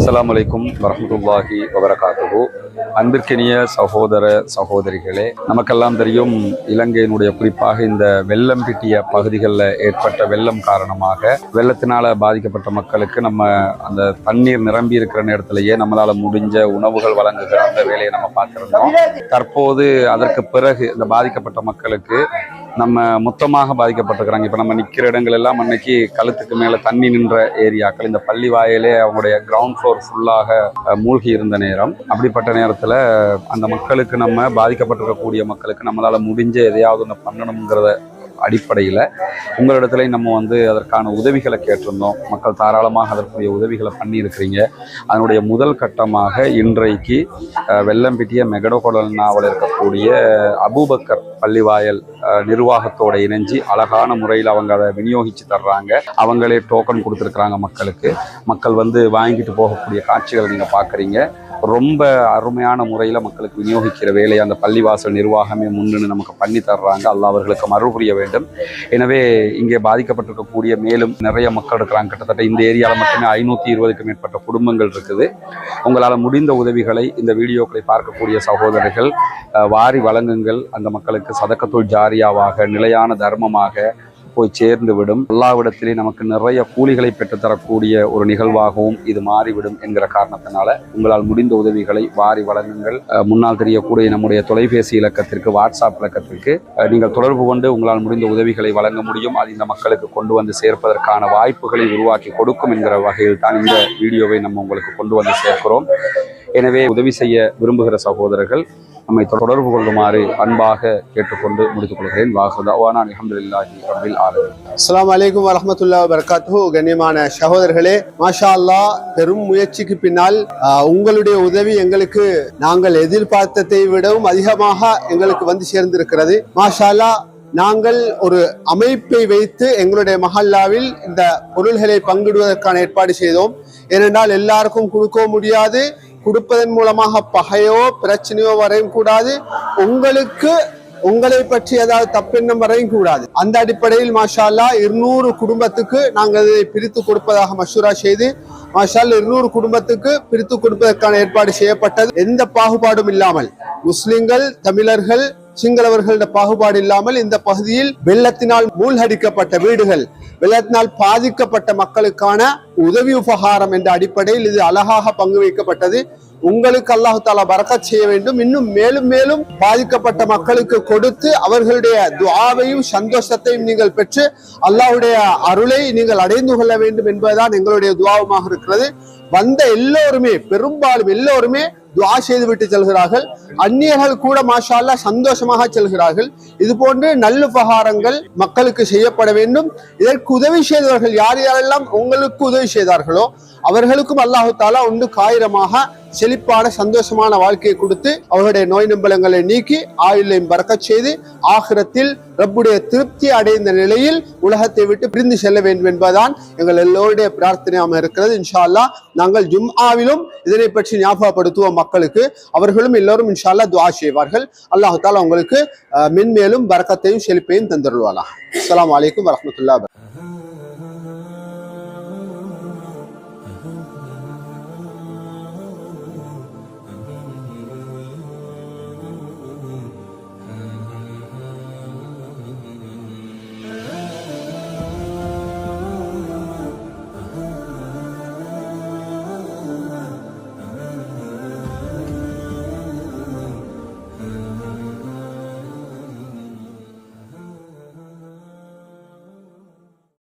அஸ்ஸலாமு அலைக்கும் வரஹ்மத்துல்லாஹி வபரகாத்துஹு. அன்பிற்கினிய சகோதர சகோதரிகளே, நமக்கெல்லாம் தெரியும், இலங்கையினுடைய குறிப்பாக இந்த வெள்ளம் பிட்டிய பகுதிகளில் ஏற்பட்ட வெள்ளம் காரணமாக வெள்ளத்தினால பாதிக்கப்பட்ட மக்களுக்கு நம்ம அந்த தண்ணீர் நிரம்பி இருக்கிற நேரத்திலேயே நம்மளால முடிஞ்ச உணவுகள் வழங்குகிற அந்த வேலையை நம்ம பார்த்திருந்தோம். தற்போது அதற்கு பிறகு இந்த பாதிக்கப்பட்ட மக்களுக்கு நம்ம மொத்தமாக பாதிக்கப்பட்டிருக்கிறாங்க. இப்போ நம்ம நிற்கிற இடங்கள் எல்லாம் அன்னைக்கு கழுத்துக்கு மேலே தண்ணி நின்ற ஏரியாக்கள். இந்த பள்ளி வாயிலே அவங்களுடைய கிரவுண்ட் ஃப்ளோர் ஃபுல்லாக மூழ்கி இருந்த நேரம். அப்படிப்பட்ட நேரத்தில் அந்த மக்களுக்கு நம்ம பாதிக்கப்பட்டிருக்கக்கூடிய மக்களுக்கு நம்மளால் முடிஞ்ச எதையாவது ஒன்று பண்ணணுங்கிறத அடிப்படையில் உங்களிடத்துல நம்ம அதற்கான உதவிகளை கேட்டிருந்தோம். மக்கள் தாராளமாக அதற்குரிய உதவிகளை பண்ணியிருக்கிறீங்க. அதனுடைய முதல் கட்டமாக இன்றைக்கு வெள்ளம்பிட்டிய மெகடகொடல்னாவில் இருக்கக்கூடிய அபூபக்கர் பள்ளிவாயல் நிர்வாகத்தோடு இணைஞ்சு அழகான முறையில் அவங்க அதை விநியோகித்து தர்றாங்க. அவங்களே டோக்கன் கொடுத்துருக்குறாங்க மக்களுக்கு. மக்கள் வாங்கிட்டு போகக்கூடிய காட்சிகளை நீங்கள் பார்க்குறீங்க. ரொம்ப அருமையான முறையில் மக்களுக்கு விநியோகிக்கிற வேலையை அந்த பள்ளிவாசல் நிர்வாகமே முன்னின்று நமக்கு பண்ணி தர்றாங்க. அல்லாஹ் அவர்களுக்கு மறுபுரிய வேண்டும். எனவே இங்கே பாதிக்கப்பட்டிருக்கக்கூடிய மேலும் நிறைய மக்கள் இருக்கிறாங்க. கிட்டத்தட்ட இந்த ஏரியாவில் மட்டுமே 520க்கும் மேற்பட்ட குடும்பங்கள் இருக்குது. உங்களால் முடிந்த உதவிகளை இந்த வீடியோக்களை பார்க்கக்கூடிய சகோதரர்கள் வாரி வழங்குங்கள். அந்த மக்களுக்கு சதக்கத்துல் ஜாரியாவாக நிலையான தர்மமாக போய் சேர்ந்து விடும். அல்லாஹ்விடத்திலே நமக்கு நிறைய கூலிகளை பெற்றுத்தரக்கூடிய ஒரு நிகழ்வாகவும் இது மாறிவிடும் என்கிற காரணத்தினால உங்களால் முடிந்த உதவிகளை வாரி வழங்குங்கள். முன்னால் தெரியக்கூடிய நம்முடைய தொலைபேசி இலக்கத்திற்கு, வாட்ஸ்அப் இலக்கத்திற்கு நீங்கள் தொடர்பு கொண்டு உங்களால் முடிந்த உதவிகளை வழங்க முடியும். அது இந்த மக்களுக்கு கொண்டு சேர்ப்பதற்கான வாய்ப்புகளை உருவாக்கி கொடுக்கும் என்கிற வகையில் தான் இந்த வீடியோவை நம்ம உங்களுக்கு கொண்டு சேர்க்கிறோம். எனவே உதவி செய்ய விரும்புகிற சகோதரர்கள் நம்மை தொடர்பு கொள்ளுமாறு அன்பாக கேட்டுக்கொண்டு முடித்துக் கொள்கிறேன். வாஹுதாவானா அல்ஹம்துலில்லாஹி ரப்பில் ஆலமீன். அஸ்ஸலாமு அலைக்கும் வரஹ்மத்துல்லாஹி வபரகாத்துஹு. கண்ணியமான சகோதரர்களே, மாஷா அல்லாஹ், பெரும் முயற்சிக்கு பின்னால் உங்களுடைய உதவி எங்களுக்கு நாங்கள் எதிர்பார்த்ததை விடவும் அதிகமாக எங்களுக்கு சேர்ந்திருக்கிறது. மாஷா அல்லாஹ், நாங்கள் ஒரு அமைப்பை வைத்து எங்களுடைய மஹல்லாவில் இந்த பொருள்களை பங்கிடுவதற்கான ஏற்பாடு செய்தோம். ஏனென்றால் எல்லாருக்கும் கொடுக்க முடியாது. கொடுப்பதன் மூலமாக பகையோ பிரச்சனையோ வரையும் கூடாது. உங்களை பற்றி ஏதாவது தப்பெண்ணம் வரையும் கூடாது. அந்த அடிப்படையில் மாஷா அல்லாஹ் 200 குடும்பத்துக்கு நாங்கள் இதை பிரித்து கொடுப்பதாக மஷூரா செய்து மாஷா அல்லாஹ் 200 குடும்பத்துக்கு பிரித்து கொடுப்பதற்கான ஏற்பாடு செய்யப்பட்டது. எந்த பாகுபாடும் இல்லாமல், முஸ்லிம்கள், தமிழர்கள், சிங்களவர்கள பாகுபாடு இல்லாமல் இந்த பகுதியில் வெள்ளத்தினால் மூழ்கடிக்கப்பட்ட வீடுகள், வெள்ளத்தினால் பாதிக்கப்பட்ட மக்களுக்கான உதவி உபகாரம் என்ற அடிப்படையில் இது அழகாக பங்கு வைக்கப்பட்டது. உங்களுக்கு அல்லாஹு தாலா பரக்கத் செய்ய வேண்டும். இன்னும் மேலும் மேலும் பாதிக்கப்பட்ட மக்களுக்கு கொடுத்து அவர்களுடைய துஆவையும் சந்தோஷத்தையும் நீங்கள் பெற்று அல்லாஹ்வுடைய அருளை நீங்கள் அடைந்து கொள்ள வேண்டும் என்பதுதான் எங்களுடைய துஆவுமாக இருக்கிறது. வந்த எல்லோருமே, பெரும்பாலும் எல்லோருமே துஆ செய்து விட்டு செல்கிறார்கள். அந்நியர்கள் கூட மாஷா அல்லாஹ் சந்தோஷமாக செல்கிறார்கள். இது போன்று நல்லுபகாரங்கள் மக்களுக்கு செய்யப்பட வேண்டும். இதற்கு உதவி செய்தவர்கள் யார் யாரெல்லாம் உங்களுக்கு உதவி செய்தார்களோ அவர்களுக்கும் அல்லாஹு தாலா ஒன்று காயிரமாக செழிப்பான சந்தோஷமான வாழ்க்கையை கொடுத்து அவர்களுடைய நோய் நம்பலங்களை நீக்கி ஆயுளையும் பறக்கச் செய்து ஆகிரத்தில் ரப்புடைய திருப்தி அடைந்த நிலையில் உலகத்தை விட்டு பிரிந்து செல்ல வேண்டும் என்பதுதான் எங்கள் எல்லோருடைய பிரார்த்தனையாக இருக்கிறது. இன்ஷா அல்லாஹ் நாங்கள் ஜும்ஆவிலும் இதனை பற்றி ஞாபகப்படுத்துவோம் மக்களுக்கு. அவர்களும் எல்லோரும் இன்ஷா அல்லாஹ் துஆ செய்வார்கள். அல்லாஹு தாலா உங்களுக்கு மென்மேலும் பரக்கத்தையும் செழிப்பையும் தந்தருள்வானா. அஸ்ஸலாமு அலைக்கும் வரஹ்மத்துல்லாஹி வபரகாத்துஹு.